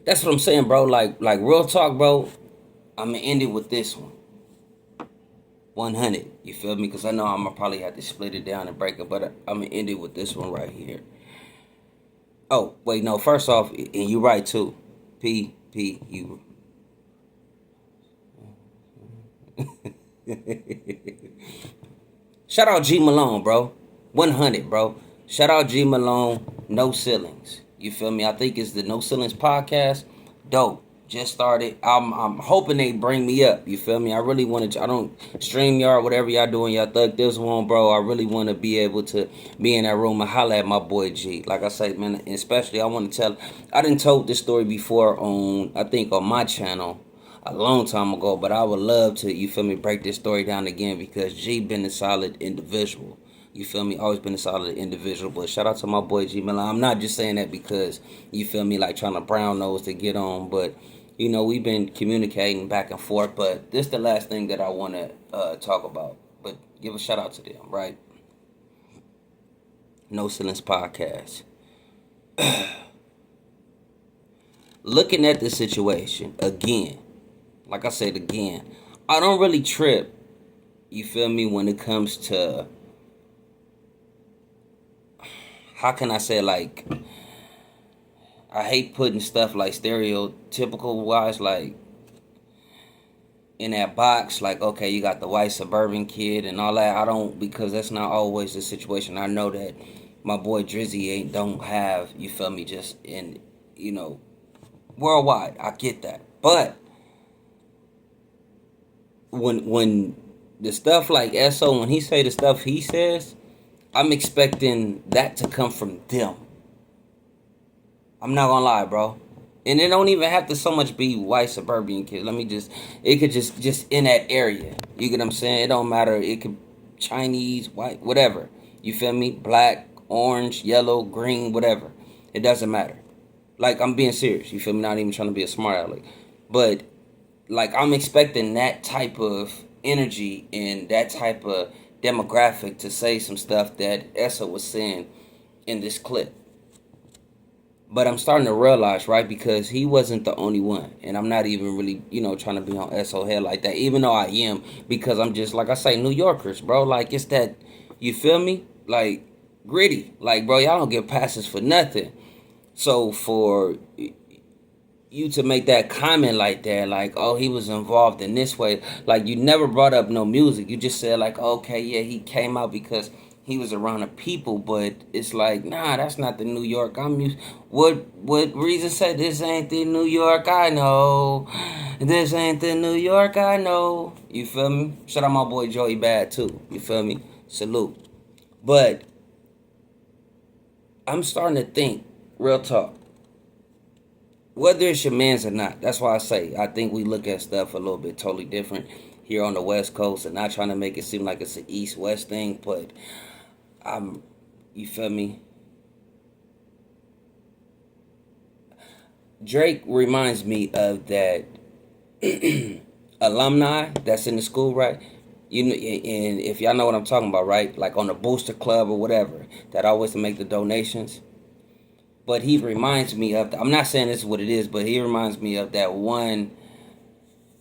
That's what I'm saying, bro. Like real talk, bro. I'm gonna end it with this one. 100. You feel me? Because I know I'm gonna probably have to split it down and break it, but I'm gonna end it with this one right here. Oh, wait, no. First off, and you right too. You. Shout out G Malone, bro. 100, bro. Shout out G Malone. No ceilings. You feel me? I think it's the No Ceilings podcast. Dope. Just started. I'm hoping they bring me up. You feel me? I really want to. I don't stream y'all, whatever y'all doing. Y'all thug this one, bro. I really want to be able to be in that room and holler at my boy G. Like I say, man. Especially I want to tell. I didn't told this story before on. I think on my channel a long time ago, but I would love to, you feel me, break this story down again because G been a solid individual. You feel me? Always been a solid individual. But shout out to my boy G Miller. I'm not just saying that because, you feel me, like trying to brown nose to get on, but you know, we've been communicating back and forth, but this is the last thing that I want to talk about. But give a shout out to them, right? No Silence Podcast. Looking at the situation again, like I said again, I don't really trip, you feel me, when it comes to, how can I say, like, I hate putting stuff like stereotypical wise, like, in that box, like, okay, you got the white suburban kid and all that. I don't, because that's not always the situation. I know that my boy Drizzy don't have, you feel me, just in, you know, worldwide. I get that. But when the stuff like SO, when he say the stuff he says, I'm expecting that to come from them. I'm not gonna lie, bro. And it don't even have to so much be white suburban kids. It could just in that area. You get what I'm saying? It don't matter. It could Chinese, white, whatever. You feel me? Black, orange, yellow, green, whatever. It doesn't matter. Like, I'm being serious. You feel me? Not even trying to be a smart aleck. But, like, I'm expecting that type of energy and that type of demographic to say some stuff that Essa was saying in this clip. But I'm starting to realize, right, because he wasn't the only one. And I'm not even really, you know, trying to be on SO head like that, even though I am, because I'm just, like I say, New Yorkers, bro. Like, it's that, you feel me? Like, gritty. Like, bro, y'all don't get passes for nothing. So for you to make that comment like that, like, oh, he was involved in this way, like, you never brought up no music. You just said, like, okay, yeah, he came out because he was around the people, but it's like, nah, that's not the New York I'm used. What reason said this ain't the New York I know? This ain't the New York I know. You feel me? Shout out my boy Joey Bad too. You feel me? Salute. But I'm starting to think, real talk, whether it's your man's or not. That's why I say I think we look at stuff a little bit totally different here on the West Coast, and not trying to make it seem like it's an East-West thing, but you feel me? Drake reminds me of that alumni that's in the school, right? You know, and if y'all know what I'm talking about, right? Like on the booster club or whatever, that always make the donations. But he reminds me of, I'm not saying this is what it is, but he reminds me of that one,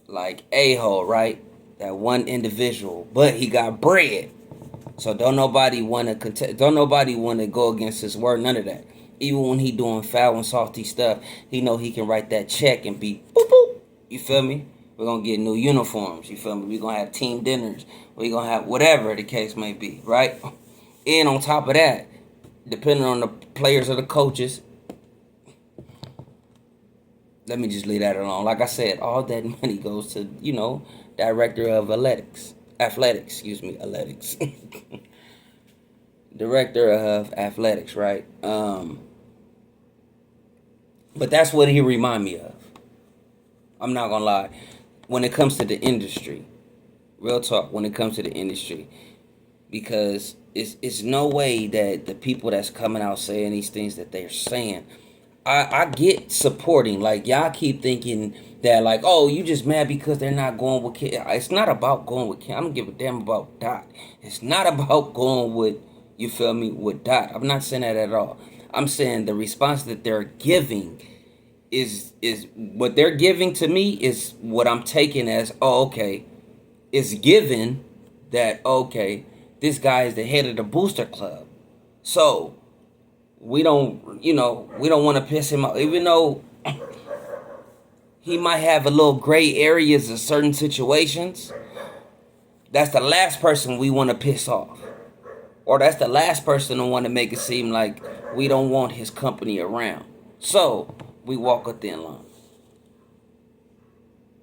like, a-hole, right? That one individual, but he got bread. So don't nobody want to don't nobody want to go against his word, none of that. Even when he doing foul and salty stuff, he know he can write that check and be boop boop. You feel me? We're gonna get new uniforms. You feel me? We're gonna have team dinners. We're gonna have whatever the case may be, right? And on top of that, depending on the players or the coaches, let me just leave that alone. Like I said, all that money goes to, you know, director of athletics. Athletics. Director of athletics, right? But that's what he remind me of. I'm not gonna lie. When it comes to the industry, real talk. When it comes to the industry, because it's no way that the people that's coming out saying these things that they're saying, I get supporting. Like, y'all keep thinking that, like, oh, you just mad because they're not going with Kid. It's not about going with Kid. I don't give a damn about Dot. It's not about going with, you feel me, with Dot. I'm not saying that at all. I'm saying the response that they're giving is what they're giving to me is what I'm taking as, oh, okay, it's given that, okay, this guy is the head of the booster club. So we don't, we don't want to piss him off, even though he might have a little gray areas in certain situations. That's the last person we want to piss off. Or that's the last person to want to make it seem like we don't want his company around. So we walk a thin line.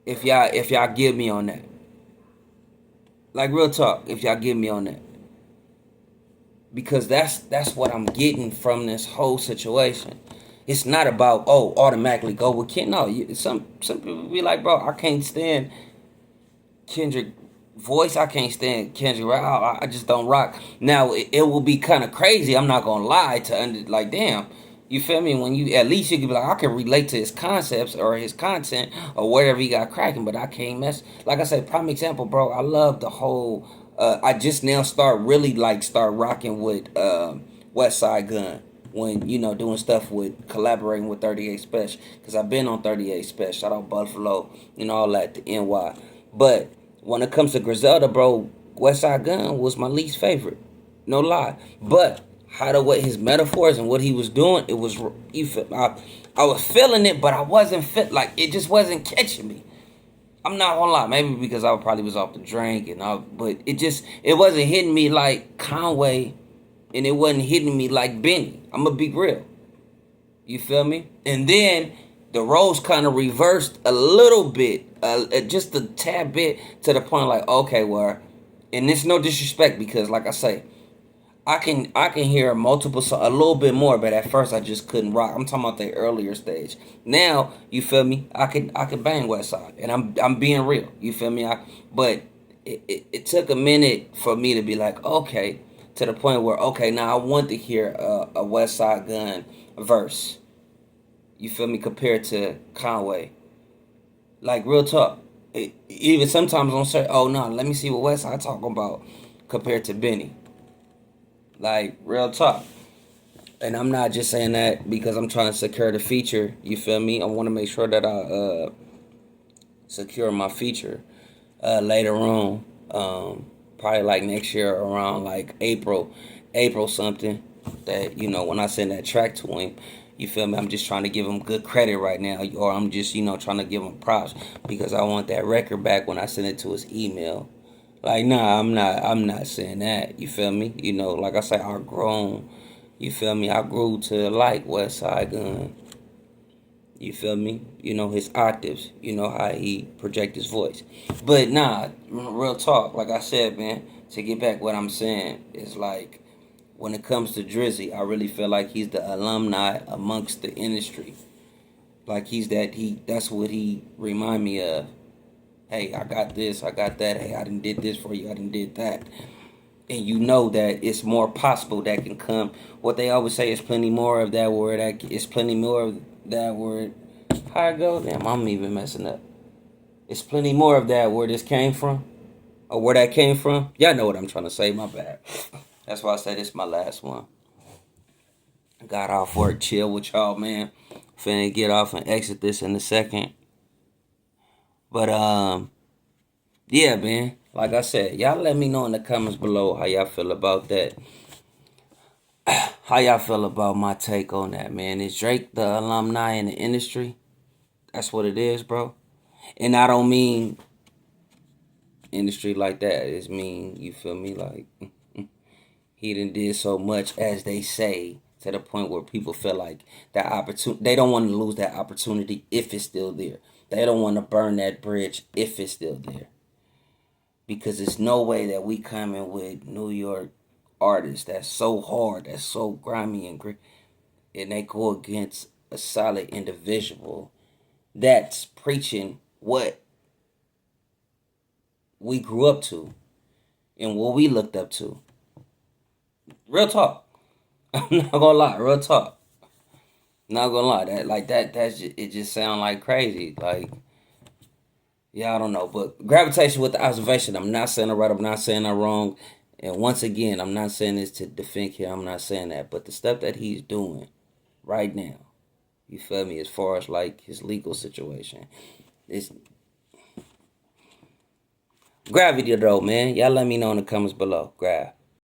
If y'all give me on that. Like real talk, if y'all give me on that. Because that's what I'm getting from this whole situation. It's not about, oh, automatically go with Ken. No, some people be like, bro, I can't stand Kendrick voice. I can't stand Kendrick rap. I just don't rock. Now it will be kind of crazy. I'm not gonna lie like, damn. You feel me? When you, at least you can be like, I can relate to his concepts or his content or whatever he got cracking, but I can't mess. Like I said, prime example, bro. I love the whole. I just now start rocking with West Side Gun when doing stuff with collaborating with 38 Special, because I've been on 38 Special. Shout out Buffalo, all that, the NY. But when it comes to Griselda, bro, West Side Gun was my least favorite. No lie. But how the way his metaphors and what he was doing, it was, I was feeling it, but I wasn't like, it just wasn't catching me. I'm not gonna lie, maybe because I probably was off the drink but it wasn't hitting me like Conway, and it wasn't hitting me like Benny. I'm gonna be real. You feel me? And then the roles kind of reversed a little bit, just a tad bit, to the point like, okay, well, and it's no disrespect, because like I say, I can hear multiple songs, a little bit more, but at first I just couldn't rock. I'm talking about the earlier stage. Now, you feel me? I can bang West Side, and I'm being real. You feel me? But it took a minute for me to be like, okay, to the point where, okay, now I want to hear a West Side Gun verse. You feel me? Compared to Conway, like real talk. Even sometimes on say, oh no, let me see what West Side talking about compared to Benny. Like, real talk. And I'm not just saying that because I'm trying to secure the feature. You feel me? I want to make sure that I secure my feature later on. Probably like next year around like April something. That, when I send that track to him. You feel me? I'm just trying to give him good credit right now. Or I'm just, trying to give him props. Because I want that record back when I send it to his email. Like, nah, I'm not saying that. You feel me? Like I say, I've grown. You feel me? I grew to like West Side Gun. You feel me? His octaves. How he project his voice. But nah, real talk. Like I said, man, to get back what I'm saying, is like, when it comes to Drizzy, I really feel like he's the alumni amongst the industry. Like that's what he remind me of. Hey, I got this, I got that. Hey, I done did this for you, I done did that. And that it's more possible that can come. What they always say is plenty more of that word. It's plenty more of that word. How I go? Damn, I'm even messing up. It's plenty more of that where this came from. Or where that came from. Y'all know what I'm trying to say, my bad. That's why I said this is my last one. I got off work, chill with y'all, man. Finna get off and exit this in a second. But yeah, man. Like I said, y'all let me know in the comments below how y'all feel about that. How y'all feel about my take on that, man? Is Drake the alumni in the industry? That's what it is, bro. And I don't mean industry like that. It's mean, you feel me? Like, he done did so much, as they say, to the point where people feel like that opportunity, they don't want to lose that opportunity if it's still there. They don't want to burn that bridge if it's still there. Because there's no way that we coming with New York artists that's so hard, that's so grimy and gritty, and they go against a solid individual that's preaching what we grew up to and what we looked up to. Real talk. I'm not gonna lie, real talk. Not gonna lie, it just sound like crazy. Like, yeah, I don't know, but gravitation with the observation. I'm not saying I'm right. I'm not saying I'm wrong. And once again, I'm not saying this to defend him. I'm not saying that, but the stuff that he's doing right now, You feel me? As far as like his legal situation. It's Gravity though, man. Y'all let me know in the comments below. Grav.